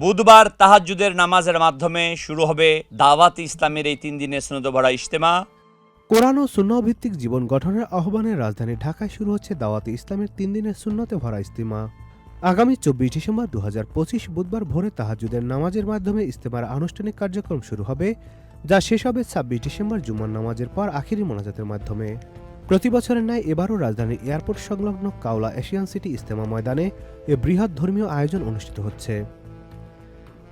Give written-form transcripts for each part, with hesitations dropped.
বুধবার তাহাজ্জুদের নামাজের মাধ্যমে শুরু হবে দাওয়াত ইসলামের এই 3 দিনের সুন্নত ভরা ইজতেমা। কোরআন ও সুন্নাহ ভিত্তিক জীবন গঠনের আহ্বানে রাজধানী ঢাকায় শুরু হচ্ছে দাওয়াতে ইসলামের 3 দিনের সুন্নতে ভরা ইজতেমা। আগামী 24 ডিসেম্বর 2025 বুধবার ভোরে তাহাজ্জুদের নামাজের মাধ্যমে ইজতেমার আনুষ্ঠানিক কার্যক্রম শুরু হবে, যা শেষ হবে 26 ডিসেম্বর জুমার নামাজের পর আখিরি মোনাজাতের মাধ্যমে। প্রতি বছরের ন্যায় এবারও রাজধানীর এয়ারপোর্ট সংলগ্ন কাওলা এশিয়ান সিটি ইজতেমা ময়দানে এ বৃহৎ ধর্মীয় আয়োজন অনুষ্ঠিত হচ্ছে।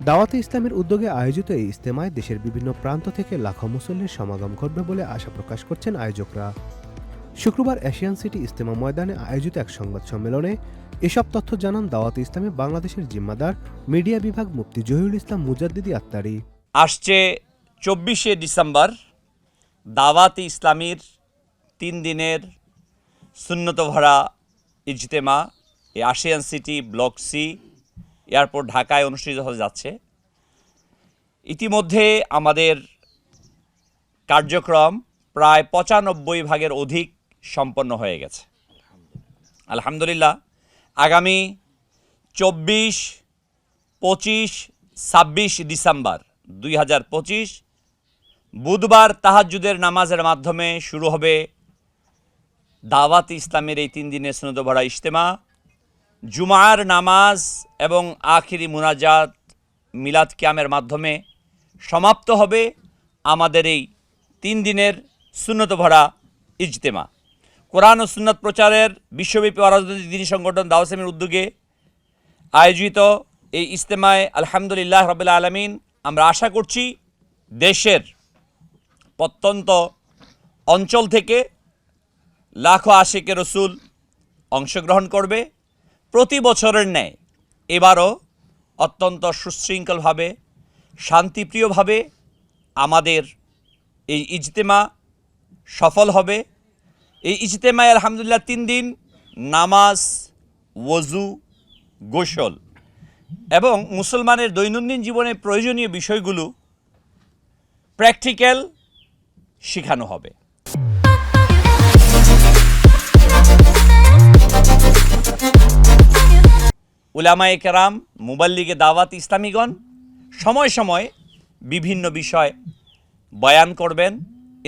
দাওয়াতে ইসলামের উদ্যোগে আয়োজিত এই ইজতেমায় দেশের বিভিন্ন প্রান্ত থেকে লাখো মুসল্লির সমাগম ঘটবে বলে আশা প্রকাশ করছেন আয়োজকরা। শুক্রবার এশিয়ান সিটি ইজতেমা ময়দানে আয়োজিত এক সংবাদ সম্মেলনে এসব তথ্য জানান দাওয়াতে ইসলামে বাংলাদেশের জিম্মাদার মিডিয়া বিভাগ মুফতি জহিরুল ইসলাম মুজাদ্দিদি আত্তারি। আসছে 24শে ডিসেম্বর দাওয়াতে ইসলামীর 3 দিনের সুন্নত ভরা ইজতেমা এই Asian city block C airport ঢাকায় অনুষ্ঠিত হতে যাচ্ছে। ইতিমধ্যে আমাদের কার্যক্রম প্রায় 95 অধিক সম্পন্ন হয়ে গেছে, আলহামদুলিল্লাহ। আগামী 24, 25, 26 ডিসেম্বর 2025 বুধবার তাহাজ্জুদের নামাজের মাধ্যমে শুরু হবে দাওয়াত ইসলামের এই 3 দিনের সুন্নত ভরা ইজতেমা। জুমার নামাজ এবং আখিরি মুনাজাত মিলাদ কিয়ামের মাধ্যমে সমাপ্ত হবে আমাদের এই 3 দিনের সুন্নত ভরা ইজতেমা। কোরআন ও সুন্নত প্রচারের বিশ্বব্যাপী অরাজনৈতিক দিনী সংগঠন দাওয়াত ইসলামের উদ্যোগে আয়োজিত এই ইজতেমায় আলহামদুলিল্লাহ রাব্বিল আলামিন আমরা আশা করছি দেশের প্রত্যন্ত অঞ্চল থেকে লাখো আশিকে রসুল অংশগ্রহণ করবে। প্রতি বছরের ন্যায় এবারও অত্যন্ত সুশৃঙ্খলভাবে শান্তিপ্রিয়ভাবে আমাদের এই ইজতেমা সফল হবে। এই ইজতেমায় আলহামদুলিল্লাহ 3 দিন নামাজ, ওযু, গোসল এবং মুসলমানের দৈনন্দিন জীবনে প্রয়োজনীয় বিষয়গুলো প্র্যাকটিক্যাল শেখানো হবে। উলামায়ে কেরাম, মুবাল্লিগে দাওয়াত ইসলামীগণ সময় সময় বিভিন্ন বিষয় বয়ান করবেন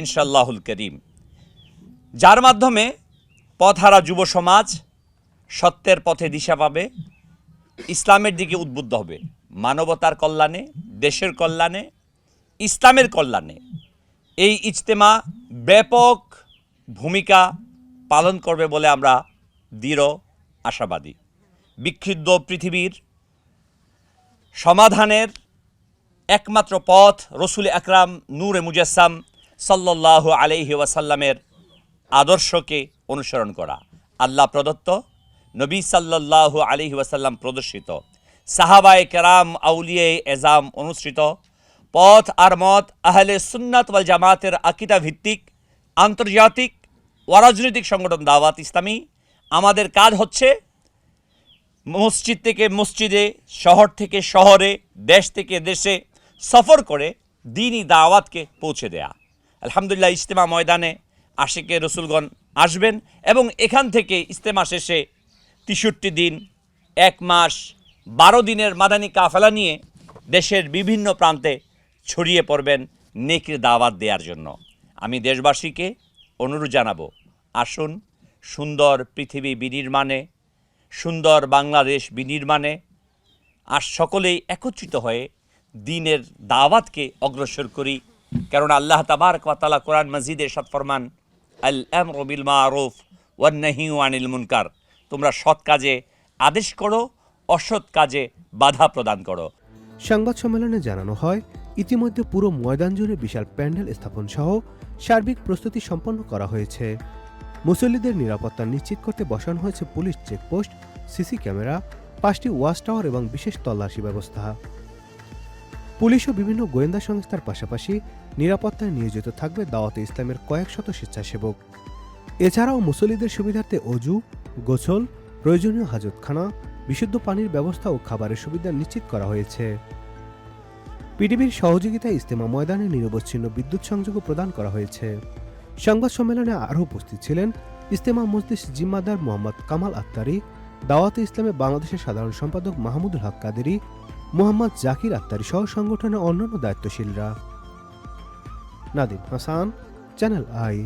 ইনশাআল্লাহুল করিম, যার মাধ্যমে পথহারা যুব সমাজ সত্যের পথে দিশা পাবে, ইসলামের দিকে উদ্বুদ্ধ হবে। মানবতার কল্যাণে, দেশের কল্যাণে, ইসলামের কল্যাণে এই ইজতেমা ব্যাপক ভূমিকা পালন করবে বলে আমরা দৃঢ় আশাবাদী। বিক্ষুব্ধ পৃথিবীর সমাধানের একমাত্র পথ রসুল আকরাম নূরে মুজাসসাম সাল্লাল্লাহু আলাইহি ওয়াসাল্লামের আদর্শকে অনুসরণ করা। আল্লাহ প্রদত্ত, নবী সাল্লাল্লাহু আলাইহি ওয়াসাল্লাম প্রদর্শিত, সাহাবায়ে কেরাম আউলিয়ে এজাম অনুসৃত পথ আর মত আহলে সুন্নাত ওয়াল জামাতের আকীদা ভিত্তিক আন্তর্জাতিক অরাজনৈতিক সংগঠন দাওয়াত ইসলামী। আমাদের কাজ হচ্ছে মসজিদ থেকে মসজিদে, শহর থেকে শহরে, দেশ থেকে দেশে সফর করে দ্বীনি দাওয়াতকে পৌঁছে দেয়া। আলহামদুলিল্লাহ ইজতেমা ময়দানে আশিকে রসুলগণ আসবেন এবং এখান থেকে ইজতেমা শেষে 63 দিন, 1 মাস, 12 দিনের মাদানী কাফেলা নিয়ে দেশের বিভিন্ন প্রান্তে ছড়িয়ে পড়বেন নেকির দাওয়াত দেওয়ার জন্য। আমি দেশবাসীকে অনুরোধ জানাবো, আসুন সুন্দর পৃথিবী বিনির্মাণে, সুন্দর বাংলাদেশ বিনির্মাণে আর সকলেই একত্রিত হয়ে দ্বীনের দাওয়াতকে অগ্রসর করি। কারণ আল্লাহ তাবারক ওয়া তাআলা কোরআন মাজিদে ইরশাদ ফরমান, আল আমরু বিল মারুফ ওয়ান নাহয়ু আনিল মুনকার, তোমরা সৎ কাজে আদেশ করো, অসৎ কাজে বাধা প্রদান করো। সংবাদ সম্মেলনে জানানো হয়, ইতিমধ্যে পুরো ময়দান জুড়ে বিশাল প্যান্ডেল স্থাপন সহ সার্বিক প্রস্তুতি সম্পন্ন করা হয়েছে। মুসল্লিদের নিরাপত্তা নিশ্চিত করতে বসানো হয়েছে পুলিশ চেকপোস্ট, সিসি ক্যামেরা, 5টি ওয়াচ টাওয়ার এবং বিশেষ তল্লাশি ব্যবস্থা। পুলিশ ও বিভিন্ন গোয়েন্দা সংস্থার পাশাপাশি নিরাপত্তায় নিয়োজিত থাকবে দাওয়াতে ইসলামের কয়েক শত স্বেচ্ছাসেবক। এছাড়াও মুসল্লিদের সুবিধার্থে অজু, গোসল, প্রয়োজনীয় হাজতখানা, বিশুদ্ধ পানির ব্যবস্থা ও খাবারের সুবিধা নিশ্চিত করা হয়েছে। পিডিবির সহযোগিতায় ইজতেমা ময়দানে নিরবচ্ছিন্ন বিদ্যুৎ সংযোগও প্রদান করা হয়েছে। সংবাদ সম্মেলনে আরও উপস্থিত ছিলেন ইজতেমা মজলিস জিম্মাদার মোহাম্মদ কামাল আত্তারি, দাওয়াতে ইসলামে বাংলাদেশের সাধারণ সম্পাদক মাহমুদুল হক কাদেরী, মোহাম্মদ জাকির আত্তারি সহ সংগঠনের অন্যান্য দায়িত্বশীলরা। Nadim Hasan, channel I.